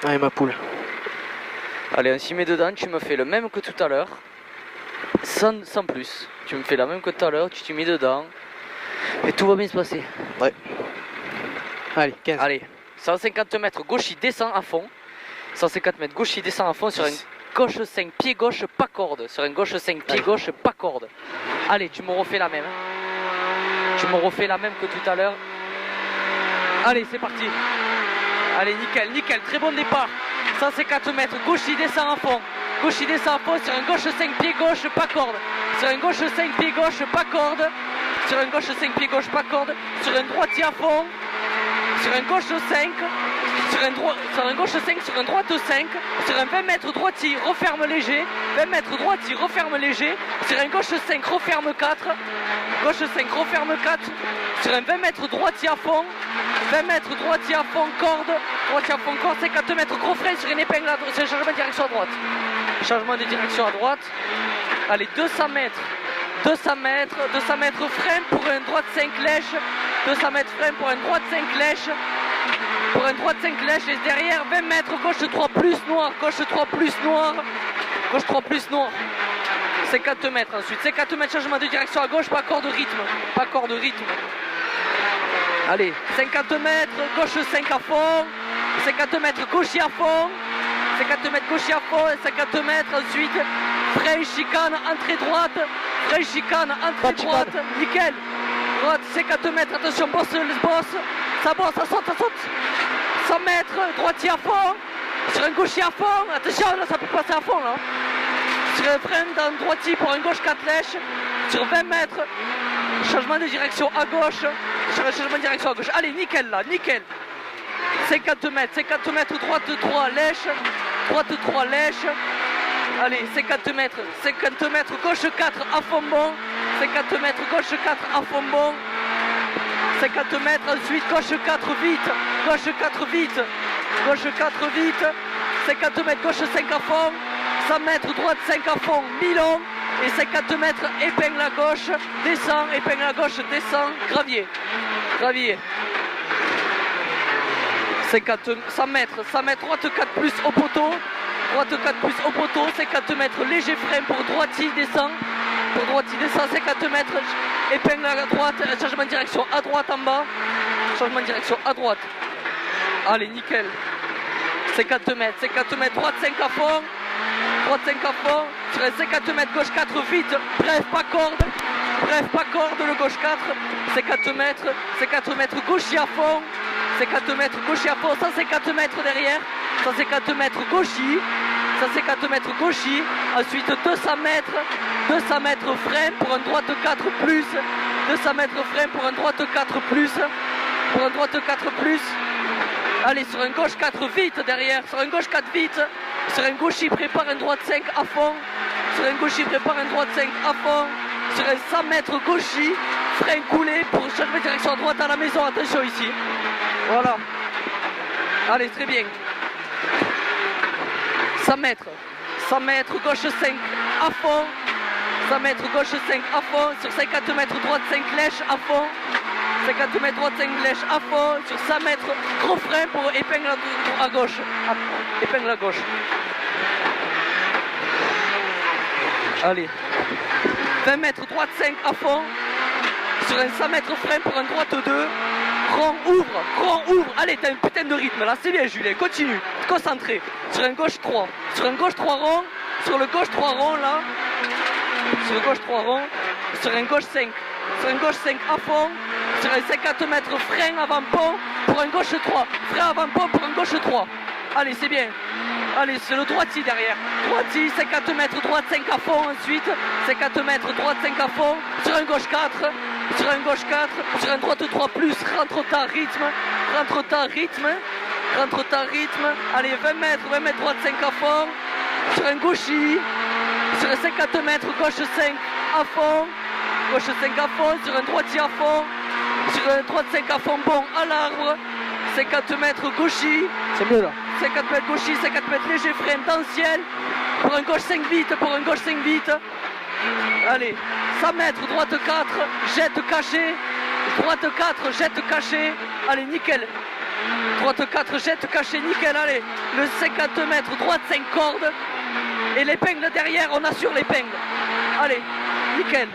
Allez ma poule. Allez, on s'y met dedans, tu me fais le même que tout à l'heure. Sans plus. Tu me fais la même que tout à l'heure, tu t'y mets dedans. Et tout va bien se passer. Ouais. Allez, 15. Allez, 150 mètres gauche, il descend à fond. 150 mètres gauche, il descend à fond sur un gauche 5 pieds gauche, pas corde. Sur un gauche 5 pieds gauche, pas corde. Allez, tu me refais la même. Tu me refais la même que tout à l'heure. Allez, c'est parti. Allez, nickel, nickel, très bon départ. 150 mètres, gauche, il descend à fond. Gauche, il descend à fond sur un gauche 5 pieds gauche, pas corde. Sur un gauche 5 pieds gauche, pas corde. Sur un gauche 5 pieds gauche, pas corde. Sur un droitier à fond. Sur un gauche 5. Sur un gauche 5, sur un droite 5. Sur un 20 mètres droitier, referme léger. 20 mètres droitier, referme léger. Sur un gauche 5, referme 4. Gauche 5, referme 4. Sur un 20 mètres droitier à fond. 20 mètres droitier à fond, corde. Droitier à fond, corde. 50 mètres, gros frein sur une épingle. C'est un changement de direction à droite. Changement de direction à droite. Allez, 200 mètres. 200 mètres frein pour un droite 5 lèche. 200 mètres frein pour un droite 5 lèche. Pour un droite 5 lèche et derrière 20 mètres gauche 3 plus noir. Gauche 3 plus noir. Gauche 3 plus noir. 50 mètres ensuite. 50 mètres changement de direction à gauche, pas corps de rythme. Pas corps de rythme. Allez, 50 mètres, gauche 5 à fond. 50 mètres gaucher à fond. 50 mètres gaucher à fond. 50 mètres ensuite. Frein, chicane, entrée droite. Frein, chicane, entrée droite. Nickel. Droite, 50 mètres, attention, bosse, ça bosse, ça saute, ça saute. 100 mètres, droitier à fond. Sur un gaucher à fond. Attention, là, ça peut passer à fond, là. Sur un frein dans droitier pour un gauche 4 lèches. Sur 20 mètres. Changement de direction à gauche. Sur un changement de direction à gauche. Allez, nickel, là, nickel. 50 mètres, droite 3 lèches. Droite 3 lèches. Allez, 50 mètres, gauche 4 à fond bon. 50 mètres, gauche 4 à fond bon. 50 mètres, ensuite gauche 4 vite. Gauche 4 vite. Gauche 4 vite. 50 mètres, gauche 5 à fond. 100 mètres, droite 5 à fond, mi-long. Et 50 mètres, épingle à gauche, descend, épingle à gauche, descend, gravier. Gravier. 100 mètres, droite 4 plus au poteau. Droite 4 plus au poteau, 50 mètres, léger frein pour droitier, descend. Pour droitier, descend, 50 mètres, épingle à droite, changement de direction à droite en bas. Changement de direction à droite. Allez, nickel. 50 mètres, droite 5 à fond. Droite 5 à fond. Sur un 50 mètres, gauche 4 vite. Bref, pas corde. Le gauche 4. 50 mètres, gaucher à fond. 50 mètres, gaucher à fond. 150 mètres derrière. 150 mètres gaucher. 150 mètres gaucher. Ensuite 200 mètres frein pour un droite 4 plus. 200 mètres frein pour un droite 4 plus. Pour un droite 4 plus. Allez, sur un gauche 4 vite derrière. Sur un gauche 4 vite. Sur un gaucher, prépare un droite 5 à fond. Sur un gaucher, prépare un droite 5 à fond. Sur un 100 mètres gaucher, frein coulé pour changer de direction à droite à la maison. Attention ici. Voilà. Allez, très bien. 100 mètres, gauche 5 à fond. 100 mètres, gauche 5 à fond. Sur 50 mètres, droite 5 lèche à fond. 50 mètres, droite 5 lèche à fond. Sur 100 mètres, gros frein pour épingle à gauche. Épingle à gauche. Allez. 20 mètres, droite 5 à fond. Sur un 100 mètres frein pour un droite 2. Rond, ouvre. Allez, t'as un putain de rythme là, c'est bien Julien, continue. Concentré. Sur un gauche 3. Sur un gauche 3 rond. Sur le gauche 3 rond là. Sur le gauche 3 rond. Sur un gauche 5. Sur un gauche 5 à fond. Sur un 50 mètres frein avant-pont pour un gauche 3. Frein avant-pont pour un gauche 3. Allez, c'est bien. Allez, c'est le droitier derrière. Droitier, 50 mètres, droite 5 à fond ensuite. 50 mètres, droite 5 à fond. Sur un gauche 4. Sur un gauche 4. Sur un droite 3 plus. Rentre ta rythme. Allez, 20 mètres, droite 5 à fond. Sur un gaucher. Sur un 50 mètres, gauche 5 à fond. Gauche 5 à fond. Sur un droitier à fond. Sur un droite 5 à fond, bon, à l'arbre. 50 mètres gaucher. C'est mieux là. 50 mètres gaucher, 50 mètres léger frein dans le ciel. Pour un gauche 5 vite, Allez, 100 mètres, droite 4, jette caché. Droite 4, jette caché. Allez, nickel. Droite 4, jette caché, nickel, allez. Le 50 mètres, droite 5 cordes. Et l'épingle derrière, on assure l'épingle. Allez, nickel.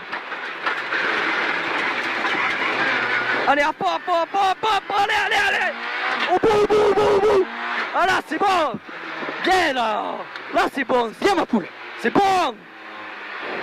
Allez, à fond, allez, allez, allez. Au bout, au bout, au bout, au bout. Ah là, c'est bon. Bien là. Là, c'est bon. Viens ma poule. C'est bon.